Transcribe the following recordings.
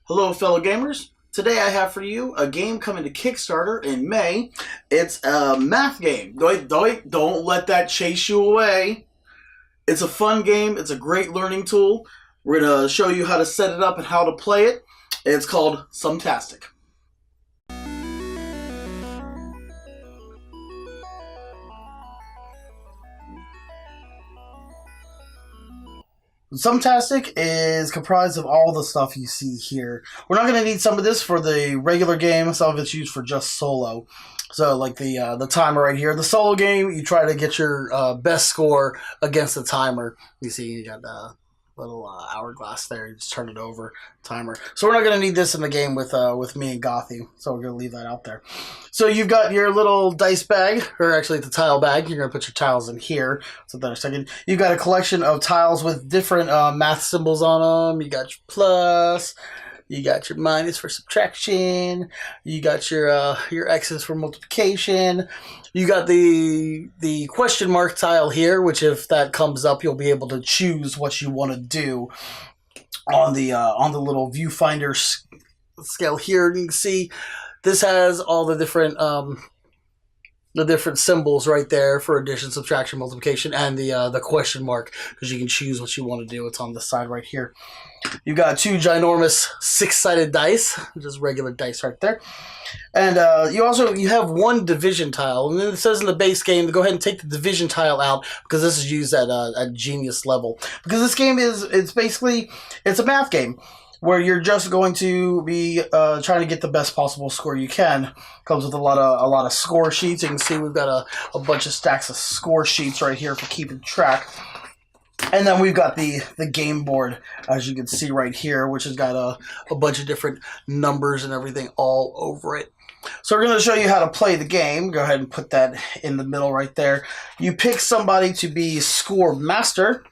Hello, fellow gamers. Today I have for you a game coming to Kickstarter in May. It's a math game. Don't let that chase you away. It's a fun game. It's a great learning tool. We're going to show you how to set it up and how to play it. It's called Sumtastic. Sumtastic is comprised of all the stuff you see here. We're not going to need some of this for the regular game. Some of it's used for just solo. So, like the timer right here. The solo game, you try to get your best score against the timer. You see, you got the little hourglass there. You just turn it over, timer. So we're not going to need this in the game with me and Gothy. So we're going to leave that out there. So you've got your little dice bag, or actually the tile bag. You're going to put your tiles in here. So then a second. You've got a collection of tiles with different math symbols on them. You got your plus. You got your minus for subtraction. You got your X's for multiplication. You got the question mark tile here, which if that comes up, you'll be able to choose what you want to do on the little viewfinder scale here. You can see this has all the different symbols right there for addition, subtraction, multiplication, and the question mark, because you can choose what you want to do. It's on the side right here. You've got two ginormous six-sided dice, just regular dice right there. And you have one division tile. And then it says in the base game to go ahead and take the division tile out, because this is used at genius level. Because this game it's a math game where you're just going to be trying to get the best possible score you can. Comes with a lot of score sheets. You can see we've got a bunch of stacks of score sheets right here for keeping track. And then we've got the game board, as you can see right here, which has got a bunch of different numbers and everything all over it. So we're going to show you how to play the game. Go ahead and put that in the middle right there. You pick somebody to be score master,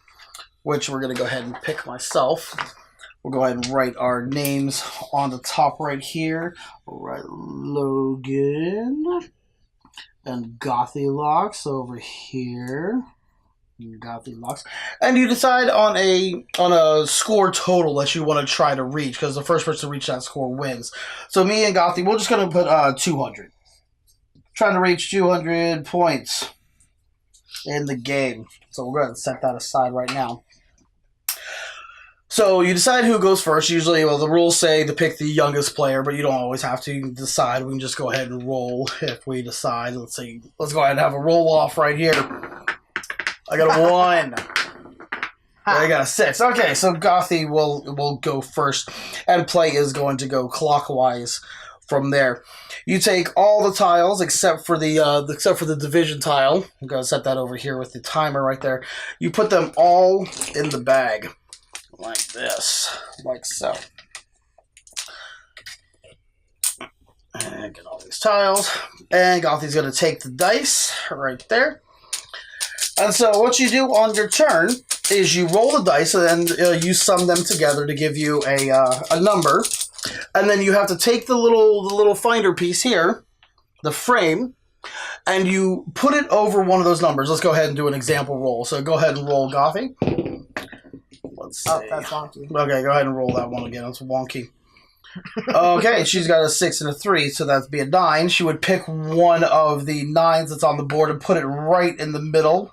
which we're going to go ahead and pick myself. We'll go ahead and write our names on the top right here. We'll write Logan and Gothylocks over here. Gothylocks. And you decide on a score total that you want to try to reach, because the first person to reach that score wins. So me and Gothy, we're just going to put 200. Trying to reach 200 points in the game. So we're going to set that aside right now. So you decide who goes first. Usually, well, the rules say to pick the youngest player, but you don't always have to decide. We can just go ahead and roll if we decide. Let's go ahead and have a roll off right here. I got a 1. I got a 6. Okay, so Gothy will go first, and play is going to go clockwise from there. You take all the tiles except for the division tile. I'm going to set that over here with the timer right there. You put them all in the bag. Like this, like so. And get all these tiles. And Gothy's going to take the dice right there. And so what you do on your turn is you roll the dice and you sum them together to give you a number. And then you have to take the little finder piece here, the frame, and you put it over one of those numbers. Let's go ahead and do an example roll. So go ahead and roll, Gothy. Let's see. Oh, that's wonky. Okay, go ahead and roll that one again. It's wonky. Okay, she's got a 6 and a 3, so that'd be a 9. She would pick one of the 9s that's on the board and put it right in the middle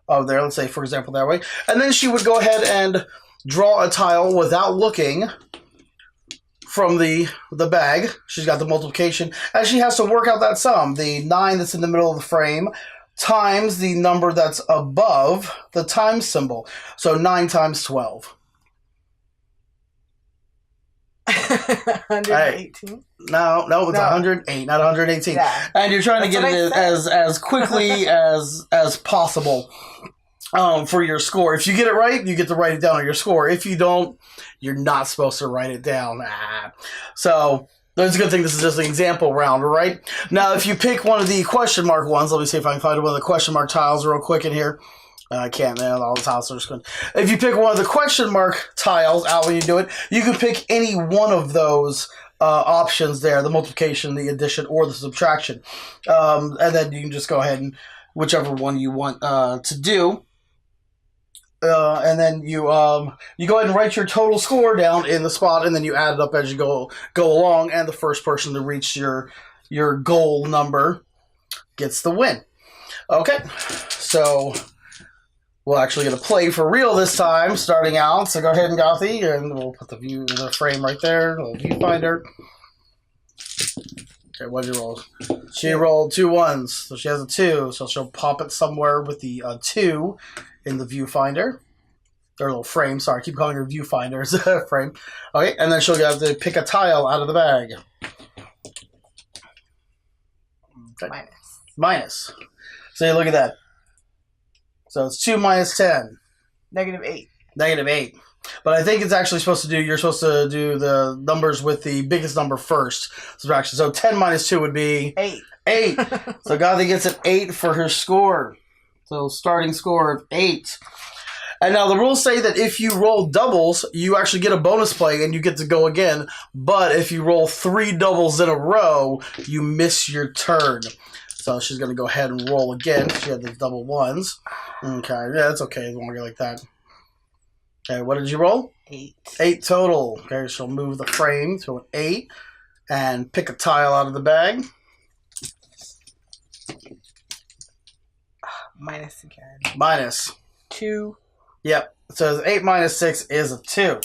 of there. Let's say, for example, that way. And then she would go ahead and draw a tile without looking from the bag. She's got the multiplication, and she has to work out that sum. The 9 that's in the middle of the frame times the number that's above the times symbol. So 9 times 12. 118? No, it's 108, not 118. Yeah. And you're trying to get it as quickly as possible for your score. If you get it right, you get to write it down on your score. If you don't, you're not supposed to write it down. So it's a good thing this is just an example round, right? Now, if you pick one of the question mark ones, let me see if I can find one of the question mark tiles real quick in here. I can't, man. All the tiles are just good. If you pick one of the question mark tiles out when you do it, you can pick any one of those options there, the multiplication, the addition, or the subtraction. And then you can just go ahead and whichever one you want to do. and then you go ahead and write your total score down in the spot, and then you add it up as you go along. And the first person to reach your goal number gets the win. Okay, so we're actually going to play for real this time, starting out. So go ahead and Gothy, and we'll put the frame right there, the viewfinder. Okay, what did you roll? She rolled 2 1s, so she has a 2. So she'll pop it somewhere with the 2 in the viewfinder. Or little frame, sorry, I keep calling her viewfinder. Frame. Okay, and then she'll have to pick a tile out of the bag. Okay. Minus. So you look at that. So it's 2 minus 10. -8. -8. But I think it's actually supposed to do, you're supposed to do the numbers with the biggest number first. Subtraction. So 10 minus 2 would be 8. 8. So Gothy gets an 8 for her score. So starting score of 8. And now the rules say that if you roll doubles, you actually get a bonus play and you get to go again. But if you roll 3 doubles in a row, you miss your turn. So she's going to go ahead and roll again. She had the double 1s. Okay, yeah, that's okay as long as you're like that. Okay, what did you roll? 8. 8 total. Okay, she'll move the frame to an 8 and pick a tile out of the bag. Minus again. Minus. 2. Yep. It says 8 minus 6 is a 2.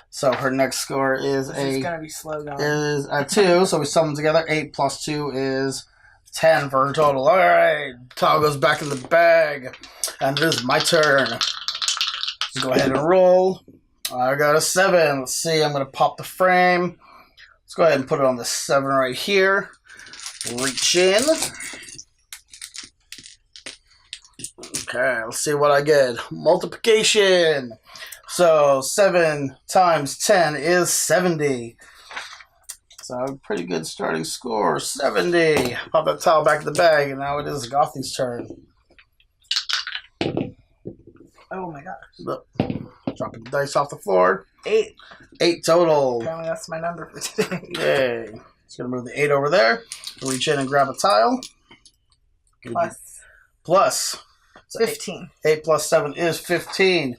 So her next score is It's gonna be slow going. Is a 2. So we sum them together. 8 plus 2 is 10 for her total. All right. Tile goes back in the bag. And it is my turn. Let's go ahead and roll. I got a 7. Let's see. I'm going to pop the frame. Let's go ahead and put it on the 7 right here. Reach in. Okay, let's see what I get. Multiplication. So 7 times 10 is 70. So pretty good starting score. 70. Pop that tile back in the bag, and now it is Gothy's turn. Oh my gosh. Look, dropping the dice off the floor. 8. 8 total. Apparently that's my number for today. Okay. Just going to move the 8 over there. Reach in and grab a tile. Plus. So 15. 8 plus 7 is 15.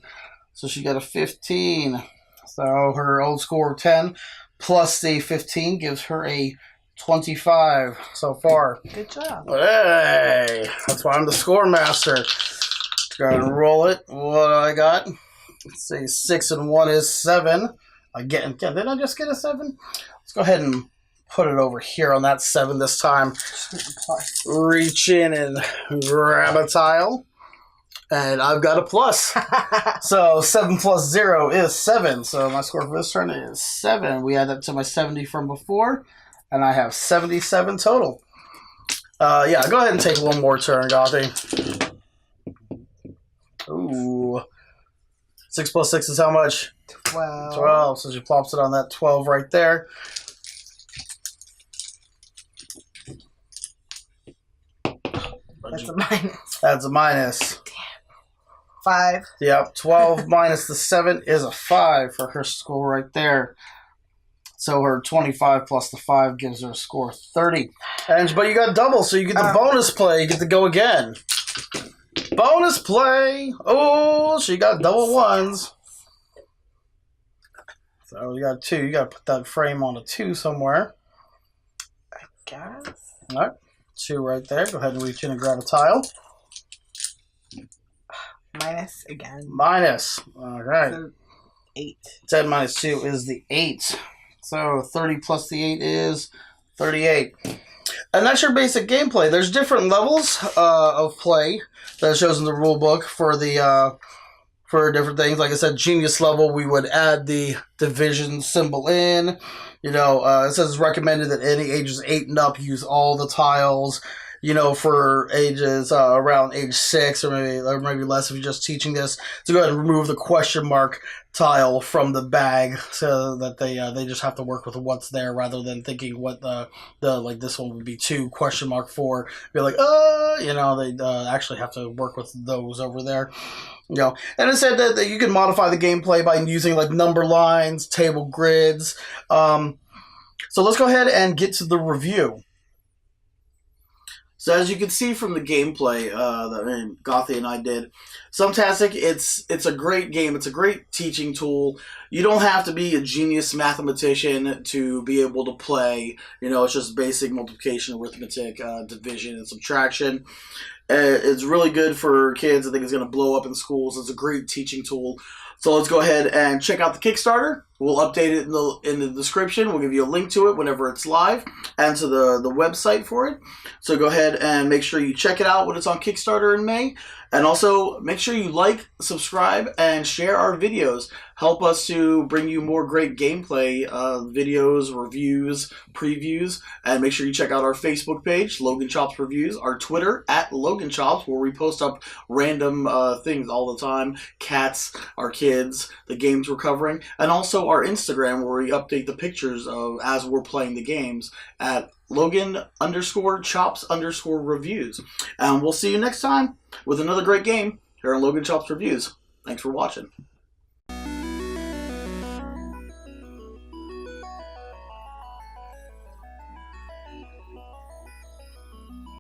So she got a 15. So her old score of 10 plus the 15 gives her a 25 so far. Good job. Hey, that's why I'm the score master. Go ahead and roll it. What do I got? Let's see, 6 and 1 is 7. Again, didn't I just get a 7? Let's go ahead and put it over here on that 7 this time. Reach in and grab a tile. And I've got a plus. So 7 plus 0 is 7. So my score for this turn is 7. We add that to my 70 from before. And I have 77 total. Yeah, go ahead and take one more turn, Gothy. Ooh. 6 plus 6 is how much? 12. 12. So she plops it on that 12 right there. That's a minus. That's a minus. 5. Yep, 12 minus the 7 is a 5 for her score right there. So her 25 plus the 5 gives her a score of 30. But you got double, so you get the bonus play. You get to go again. Bonus play! Oh, she got double 1s. So you got 2. You got to put that frame on a 2 somewhere. I guess. All right, 2 right there. Go ahead and reach in and grab a tile. Minus again. Minus. All right. So 8. 10 minus 2 is the 8. So 30 plus the 8 is 38. And that's your basic gameplay. There's different levels of play that shows in the rule book for the for different things. Like I said, genius level, we would add the division symbol in. You know, it says it's recommended that any ages 8 and up use all the tiles. You know, for ages around age 6 or maybe less if you're just teaching this, to go ahead and remove the question mark tile from the bag so that they just have to work with what's there rather than thinking what the like this one would be 2 question mark 4. Be like, you know, they actually have to work with those over there. You know, and it said that you can modify the gameplay by using like number lines, table grids. So let's go ahead and get to the review. So as you can see from the gameplay that Gothy and I did, Sumtastic, it's a great game. It's a great teaching tool. You don't have to be a genius mathematician to be able to play. It's just basic multiplication, arithmetic, division, and subtraction. It's really good for kids. I think it's going to blow up in schools. It's a great teaching tool. So let's go ahead and check out the Kickstarter. We'll update it in the description. We'll give you a link to it whenever it's live and to the website for it. So go ahead and make sure you check it out when it's on Kickstarter in May. And also make sure you like, subscribe, and share our videos. Help us to bring you more great gameplay videos, reviews, previews. And make sure you check out our Facebook page, Logan Chops Reviews, our Twitter, @LoganChops, where we post up random things all the time. Cats, our kids, the games we're covering. And also our Instagram, where we update the pictures of as we're playing the games at Logan_Chops_reviews. And we'll see you next time with another great game here on Logan Chops Reviews. Thanks for watching.